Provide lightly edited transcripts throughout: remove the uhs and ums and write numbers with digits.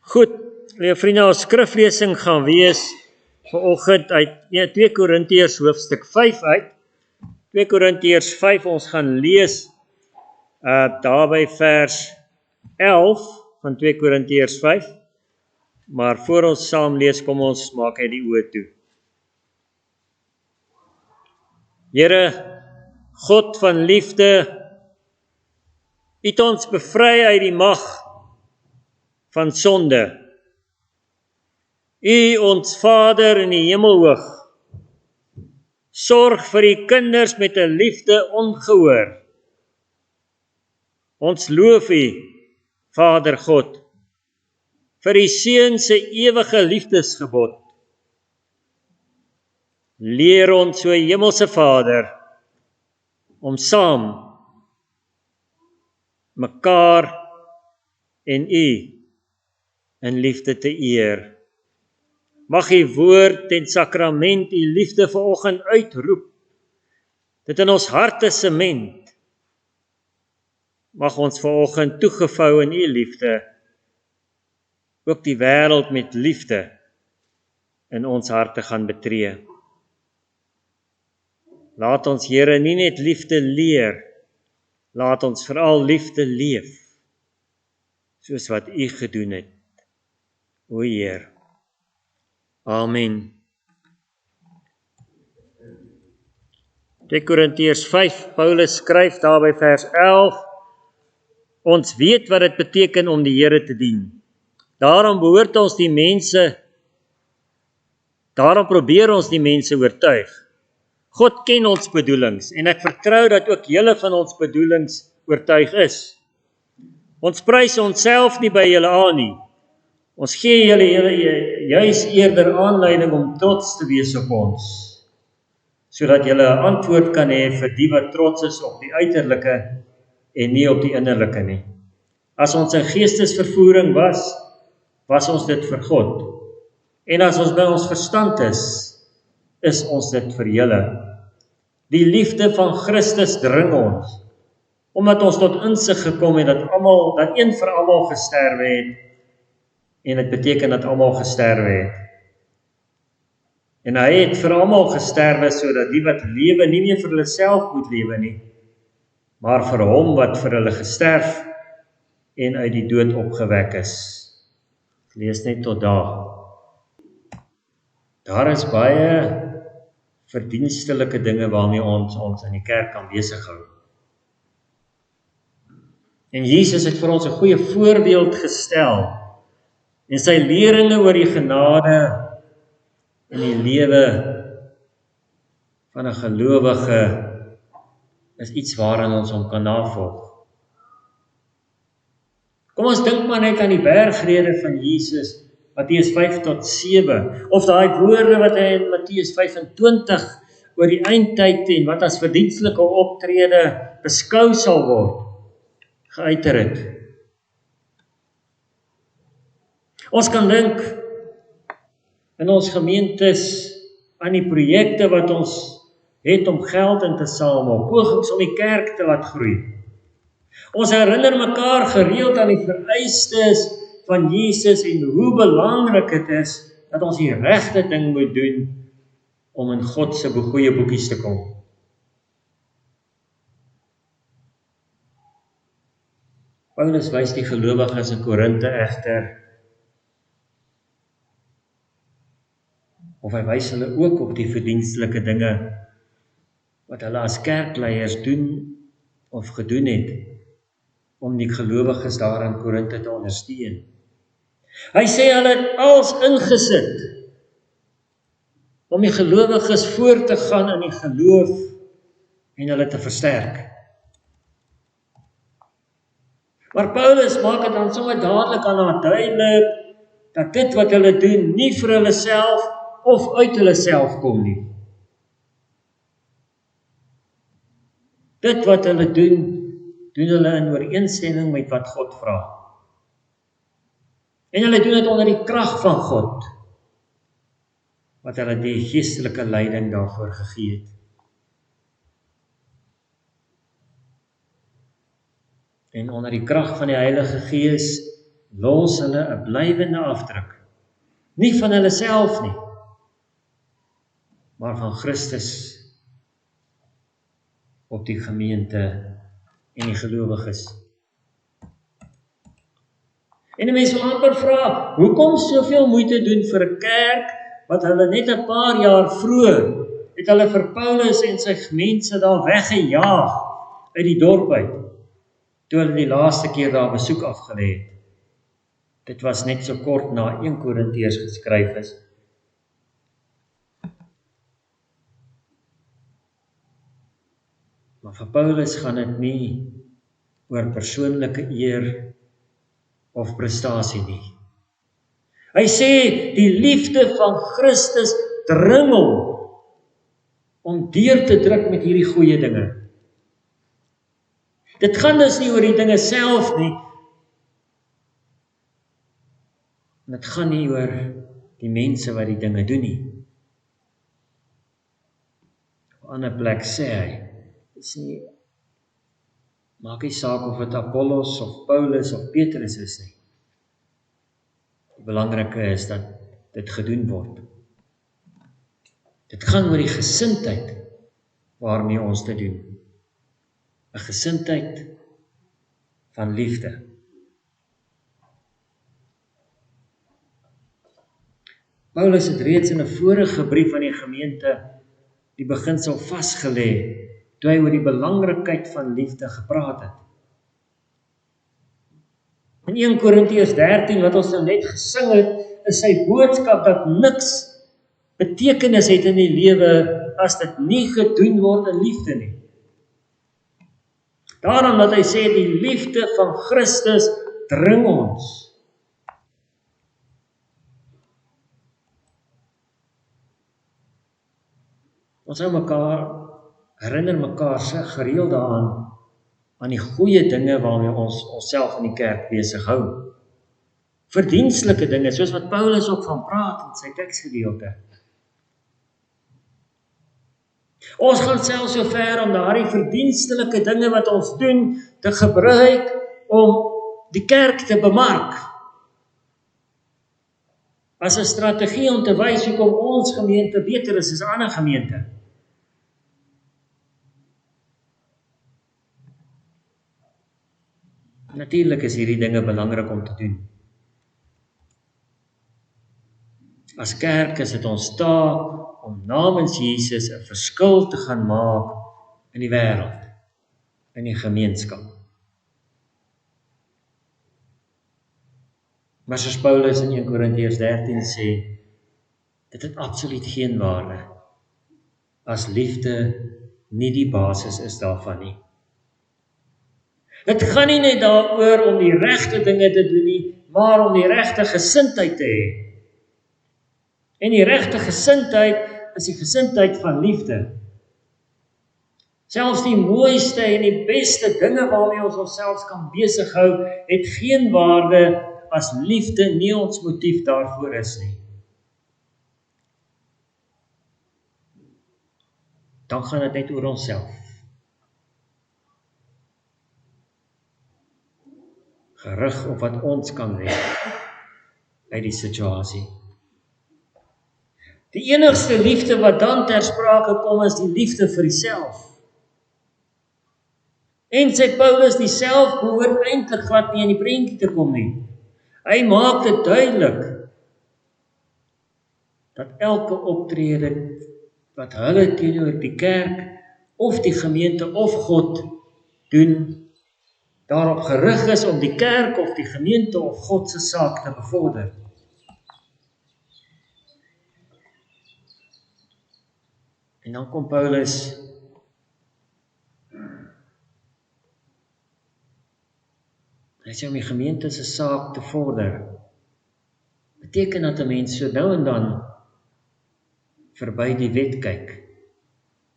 Goed, lieve vriende, ons skriflesing gaan wees vanoggend uit 2 Korintiërs hoofstuk 5 uit. 2 Korintiërs 5, ons gaan lees daarby vers 11 van 2 Korintiërs 5. Maar voor ons saam lees, kom ons maak hy die oë toe. Here, God van liefde, U het ons bevry uit die mag van sonde. U, ons Vader in die hemelhoog, sorg vir die kinders met 'n liefde ongehoor. Ons loof U, Vader God, vir die Seun se ewige liefdesgebod. Leer ons, o Hemelse Vader, om saam mekaar en U in liefde te eer. Mag U woord en sakrament U liefde vanoggend uitroep, dit in ons harte sement. Mag ons vanoggend toegevou in U liefde, ook die wêreld met liefde in ons harte gaan betree. Laat ons, Here, nie net liefde leer, laat ons veral liefde leef, soos wat U gedoen het, o Heer. Amen. 2 Korintiërs 5, Paulus skryf daar by vers 11, ons weet wat dit beteken om die Here te dien. Daarom probeer ons die mense oortuig. God ken ons bedoelings en ek vertrou dat ook julle van ons bedoelings oortuig is. Ons prys onsself nie by julle aan nie. Ons gee julle juis eerder aanleiding om trots te wees op ons, sodat julle 'n antwoord kan hê vir die wat trots is op die uiterlike en nie op die innerlike nie. As ons in geestesvervoering was ons dit vir God. En as ons by ons verstand is ons dit vir julle. Die liefde van Christus dring ons, omdat ons tot insig gekom het dat een vir almal gesterwe het, en dit beteken dat almal gesterwe het. En hy het vir almal gesterwe, sodat die wat lewe nie meer vir hulle self moet lewe nie, maar vir hom wat vir hulle gesterf en uit die dood opgewek is. Ek lees net tot daar. Daar is baie verdienstelike dinge waarmee ons in die kerk kan besig hou. En Jesus het vir ons 'n goeie voorbeeld gestel, en sy leringe oor die genade en die lewe van 'n gelowige is iets waarin ons hom kan navolg. Kom ons dink maar net aan die bergrede van Jesus, Matteus 5 tot 7, of daai woorde wat hy in Matteus 25 oor die eindtyd en wat as verdienstelike optrede beskou sal word, geuiter het. Ons kan dink in ons gemeentes aan die projekte wat ons het om geld in te samel, pogings om die kerk te laat groei. Ons herinner mekaar gereeld aan die vereistes van Jesus en hoe belangrik dit is dat ons die regte ding moet doen om in God se goeie boekies te kom. Paulus wys die gelowiges in Korinthe egter, of hy wys hulle ook op die verdienstelike dinge wat hulle as kerkleiers doen of gedoen het om die gelowiges daar in Korinthe te ondersteun. Hy sê hulle het alles ingesit om die gelowiges voor te gaan in die geloof en hulle te versterk. Maar Paulus maak dit dan sommer dadelik aan hulle duidelik dat dit wat hulle doen nie vir hulle self of uit hulle self kom nie. Dit wat hulle doen hulle in ooreenstemming met wat God vra. En hulle doen dit onder die krag van God, wat hulle die geestelike leiding daarvoor gegee het. En onder die krag van die Heilige Gees los hulle 'n blywende afdruk. Nie van hulle self nie, maar van Christus op die gemeente en die gelowiges. En die mense wil amper vra, hoekom soveel moeite doen vir 'n kerk, wat hulle net 'n paar jaar vroeër, het hulle vir Paulus en sy mense daar weggejaag uit die dorp uit, toe hulle die laaste keer daar besoek afgelê het. Dit was net so kort na 1 Korintiërs geskryf is. Maar vir Paulus gaan dit nie oor persoonlike eer of prestasie nie. Hy sê, die liefde van Christus dring hom om deur te druk met hierdie goeie dinge. Dit gaan dus nie oor die dinge self nie, dit gaan nie oor die mense wat die dinge doen nie. Op 'n ander plek sê hy, dis nie, maak nie saak of dit Apollos of Paulus of Petrus is nie. Die belangrike is dat dit gedoen word. Dit gaan oor die gesindheid waarmee ons dit doen. 'n Gesindheid van liefde. Paulus het reeds in 'n vorige brief aan die gemeente die beginsel vasgelê, toe hy oor die belangrikheid van liefde gepraat het. In 1 Korintiërs 13, wat ons nou net gesing het, is sy boodskap dat niks betekenis het in die lewe as dit nie gedoen word in liefde nie. Daarom dat hy sê, die liefde van Christus dring ons. Ons hou herinner mekaar gereeld daaraan, aan die goeie dinge waarmee ons onsself in die kerk besig hou. Verdienstelike dinge, soos wat Paulus ook van praat in sy teksgedeelte. Ons gaan selfs so ver om daardie verdienstelike dinge wat ons doen, te gebruik om die kerk te bemark. As 'n strategie om te wys hoekom ons gemeente beter is as 'n ander gemeente. Natuurlik is hierdie dinge belangrik om te doen. As kerk is dit ons taak om namens Jesus 'n verskil te gaan maak in die wêreld, in die gemeenskap. Maar soos Paulus in 1 Korintiërs 13 sê, dit het absoluut geen waarde as liefde nie die basis is daarvan nie. Dit gaan nie net daaroor om die regte dinge te doen nie, maar om die regte gesindheid te hê. En die regte gesindheid is die gesindheid van liefde. Selfs die mooiste en die beste dinge waarmee ons onsself kan besig hou, het geen waarde as liefde nie ons motief daarvoor is nie. Dan gaan dit net oor onsself. Gerig op wat ons kan red uit die situasie. Die enigste liefde wat dan ter sprake kom, is die liefde vir jouself. En sê Paulus, die self behoort eintlik glad nie in die prentjie te kom nie. Hy maak dit duidelik dat elke optrede wat hulle teenoor die kerk of die gemeente of God doen, daarop gerig is om die kerk of die gemeente of God se saak te bevorder. En dan kom Paulus hy sê om die gemeente se saak te vorder, beteken dat 'n mens so nou en dan verby die wet kyk,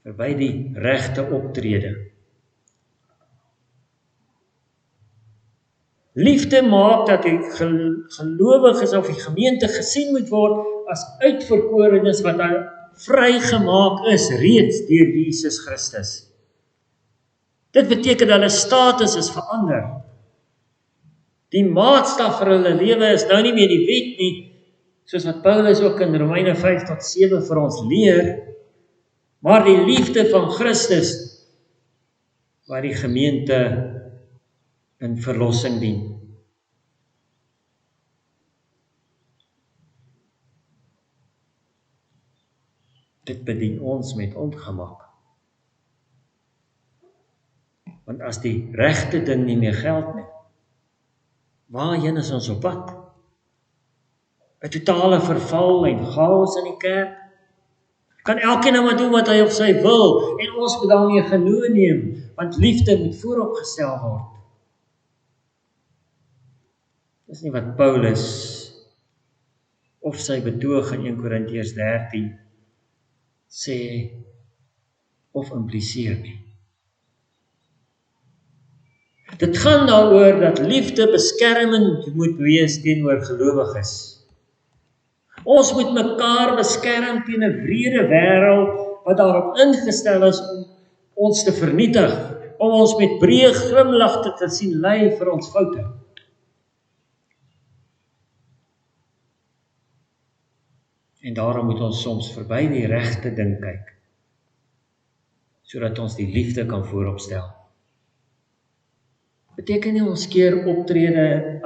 verby die regte optrede. Liefde maak dat die gelowiges of die gemeente gesien moet word as uitverkorenes wat vrygemaak is reeds deur Jesus Christus. Dit beteken dat hulle status is verander. Die maatstaf vir hulle lewe is nou nie meer die wet nie, soos wat Paulus ook in Romeine 5-7 vir ons leer, maar die liefde van Christus, wat die gemeente in verlossing dien. Dit bedien ons met ongemak. Want as die regte ding nie meer geld nie, waarheen is ons op pad? 'n totale verval en chaos in die kerk? Kan elkeen nou maar doen wat hy of sy wil, en ons moet daarmee genoeg neem, want liefde moet vooropgestel word. Dis nie wat Paulus of sy betoog in 1 Korintiërs 13 sê of impliseer nie. Dit gaan daaroor dat liefde beskermend moet wees teenoor gelowiges. Ons moet mekaar beskerm teen 'n wrede wêreld wat daarop ingestel is om ons te vernietig, om ons met breë glimlagte te sien ly vir ons foute. En daarom moet ons soms verby die regte ding kyk, sodat ons die liefde kan vooropstel. Beteken nie ons keer optrede,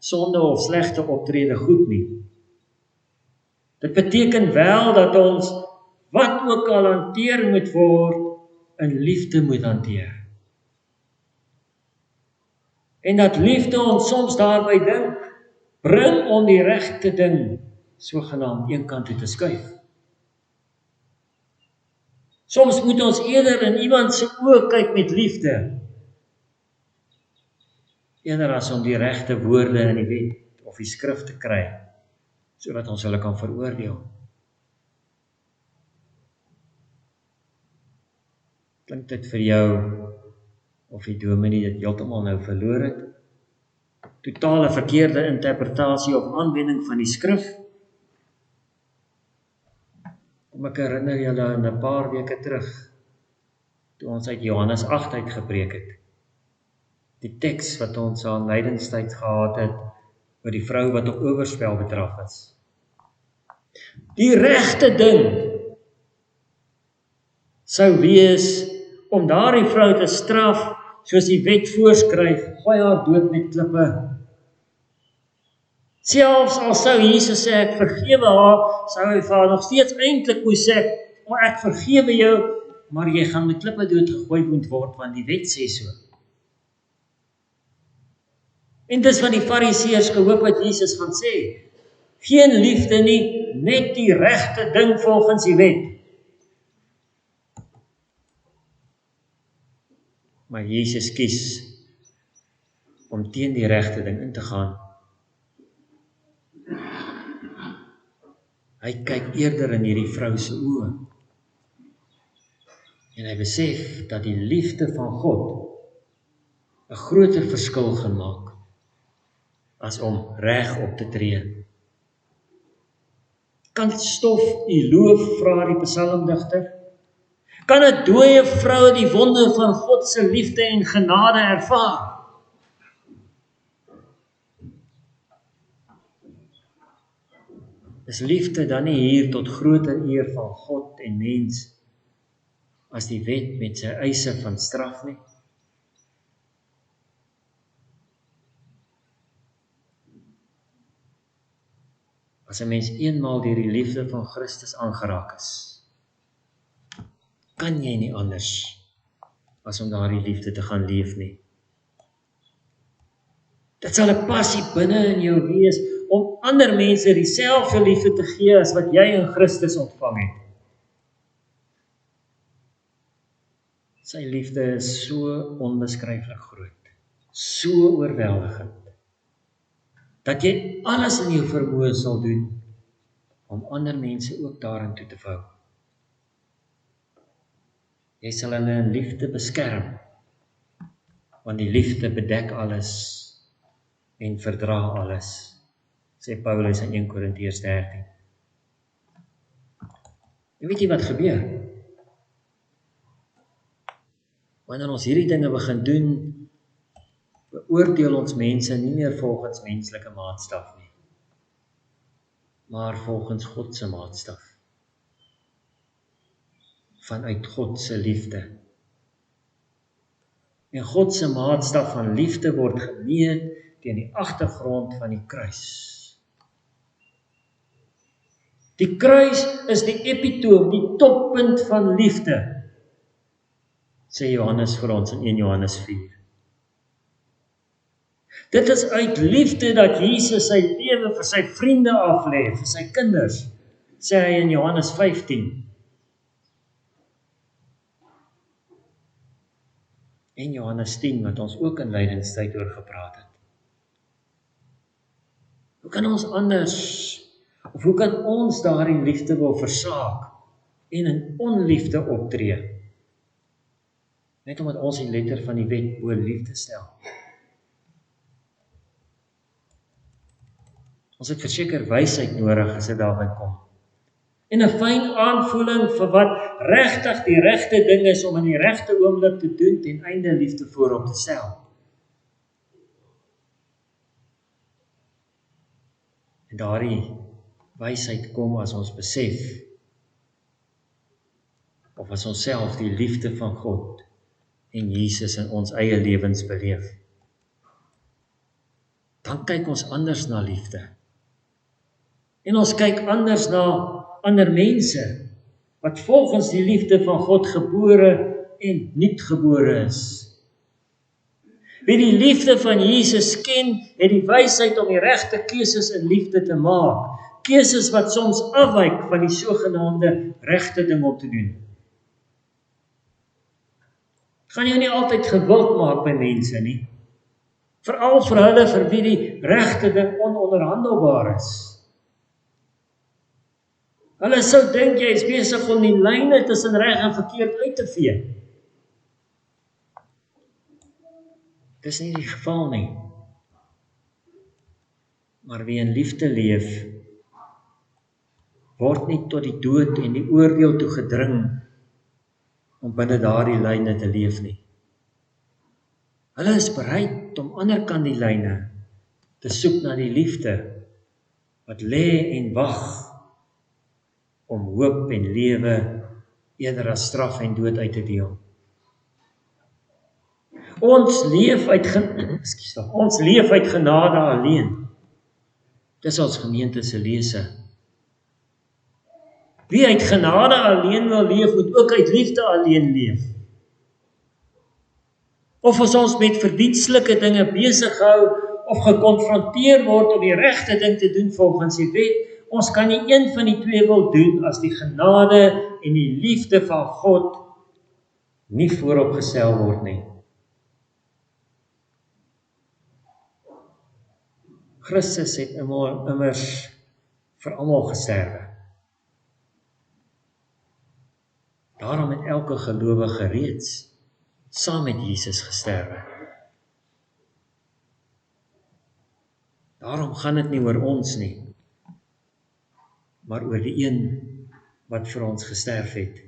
sonde of slegte optrede goed nie. Dit beteken wel dat ons, wat ook al hanteer moet word, in liefde moet hanteer. En dat liefde ons soms daarby dink, bring om die regte ding sogenaamd een kant toe te skuif. Soms moet ons eerder in iemand se oë kyk met liefde, eerder as om die regte woorde in die wet of die skrif te kry, sodat ons hulle kan veroordeel. Klink dit vir jou of die dominee dit heeltemal nou verloor het? Totale verkeerde interpretasie of aanwending van die skrif? Kom ek herinner julle in 'n paar weke terug, toe ons uit Johannes 8 uit gepreek het. Die teks wat ons aan lydenstyd gehad het, oor die vrou wat op oorspel betraf is. Die regte ding sou wees om daardie vrou te straf, soos die wet voorskryf, gooi haar dood met klippe. Selfs al sou Jesus sê, ek vergewe haar, sou hy vir haar nog steeds eintlik moes sê, ek vergewe jou, maar jy gaan met klippe dood gegooi moet word, want die wet sê so. En dis wat die fariseërs gehoop wat Jesus gaan sê. Geen liefde nie, net die regte ding volgens die wet. Maar Jesus kies om teen die regte ding in te gaan. Hy kyk eerder in hierdie vrou se oë. En hy besef dat die liefde van God 'n groter verskil gaan maak as om reg op te tree. Kan stof u loof, vra die psalmdigter? Kan 'n dooie vrou die wonder van God se liefde en genade ervaar? Is liefde dan nie hier tot groter eer van God en mens as die wet met sy eise van straf nie? As 'n mens eenmaal deur die liefde van Christus aangeraak is, kan jy nie anders as om daardie liefde te gaan leef nie. Dit sal 'n passie binne in jou wees om ander mense dieselfde liefde te gee as wat jy in Christus ontvang het. Sy liefde is so onbeskryflik groot, so oorweldigend, dat jy alles in jou vermoë sal doen om ander mense ook daarin toe te vou. Jy sal hulle in liefde beskerm, want die liefde bedek alles en verdra alles, sê Paulus in 1 Korintiërs 13. En weet jy wat gebeur? Wanneer ons hierdie dinge begin doen, beoordeel ons mense nie meer volgens menslike maatstaf nie, maar volgens God se maatstaf. Vanuit God se liefde. En God se maatstaf van liefde word gemeet teen die agtergrond van die kruis. Die kruis is die epitoom, die toppunt van liefde, sê Johannes vir ons in 1 Johannes 4. Dit is uit liefde dat Jesus sy lewe vir sy vriende aflê, vir sy kinders, sê hy in Johannes 15. En Johannes 10, wat ons ook in lydingstyd oor gepraat het. Hoe kan ons anders, of hoe kan ons daarin liefde wil versaak en in onliefde optree? Net omdat ons die letter van die wet bo liefde stel. Ons het verseker wysheid nodig as dit daarby kom. En 'n fyn aanvoeling vir wat regtig die regte ding is om in die regte oomblik te doen ten einde liefde voorop te stel. En daardie wysheid kom as ons besef, of as ons self die liefde van God en Jesus in ons eie lewens beleef. Dan kyk ons anders na liefde. En ons kyk anders na ander mense, wat volgens die liefde van God gebore en nuutgebore is. Wie die liefde van Jesus ken, het die wysheid om die regte keuses in liefde te maak. Keuses wat soms afwyk van die sogenaamde regte ding om te doen. Het gaan jou nie altyd gewild maak by mense nie. Veral vir hulle vir wie die regte ding ononderhandelbaar is. Hulle sou dink jy is besig om die lyne tussen reg en verkeerd uit te vee. Dis nie die geval nie. Maar wie in liefde leef, word nie tot die dood en die oordeel toe gedring om binne daardie lyne te leef nie. Hulle is bereid om anderkant die lyne te soek na die liefde wat lê en wag om hoop en lewe eerder as straf en dood uit te deel. Ons leef uit genade alleen. Dis ons gemeente se lese. Wie uit genade alleen wil leef, moet ook uit liefde alleen leef. Of as ons met verdienstelike dinge besig hou, of gekonfronteer word om die regte ding te doen volgens die wet, ons kan nie een van die twee wil doen as die genade en die liefde van God nie vooropgestel word nie. Christus het immers vir almal gesterwe. Daarom het elke gelowige reeds saam met Jesus gesterwe. Daarom gaan dit nie oor ons nie, maar oor die een wat vir ons gesterf het.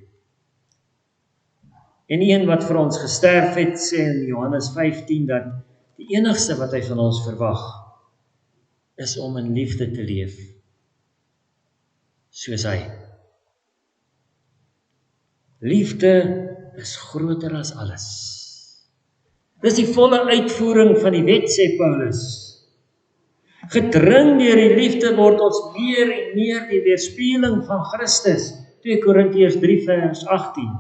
En die een wat vir ons gesterf het, sê in Johannes 15, dat die enigste wat hy van ons verwag, is om in liefde te leef, soos hy. Liefde is groter as alles. Dis die volle uitvoering van die wet, sê Paulus. Gedring deur die liefde word ons meer en meer die weerspieëling van Christus. 2 Korintiërs 3 vers 18.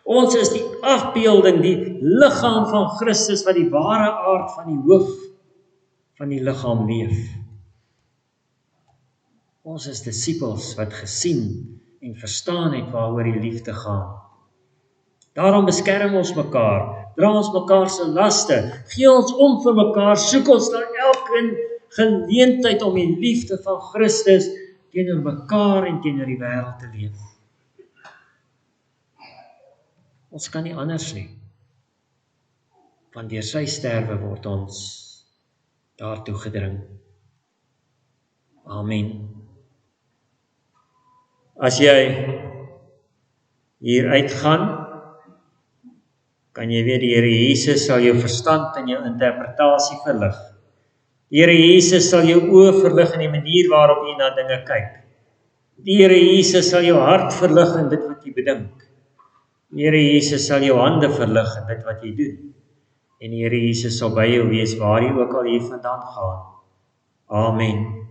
Ons is die afbeelding, die liggaam van Christus, wat die ware aard van die hoof van die liggaam leef. Ons is disippels wat gesien en verstaan het waaroor die liefde gaan. Daarom beskerm ons mekaar, dra ons mekaar se laste, gee ons om vir mekaar, soek ons na elke geleentheid om die liefde van Christus teenoor mekaar en teenoor die wêreld te leef. Ons kan nie anders nie, want deur sy sterwe word ons daartoe gedring. Amen. As jy hier uitgaan, kan jy weet die Here Jesus sal jou verstand en jou interpretasie verlig. Die Here Jesus sal jou oë verlig in die manier waarop jy na dinge kyk. Die Here Jesus sal jou hart verlig in dit wat jy bedink. Die Here Jesus sal jou hande verlig in dit wat jy doen. En die Here Jesus sal by jou wees waar jy ook al hier vandaan gaan. Amen.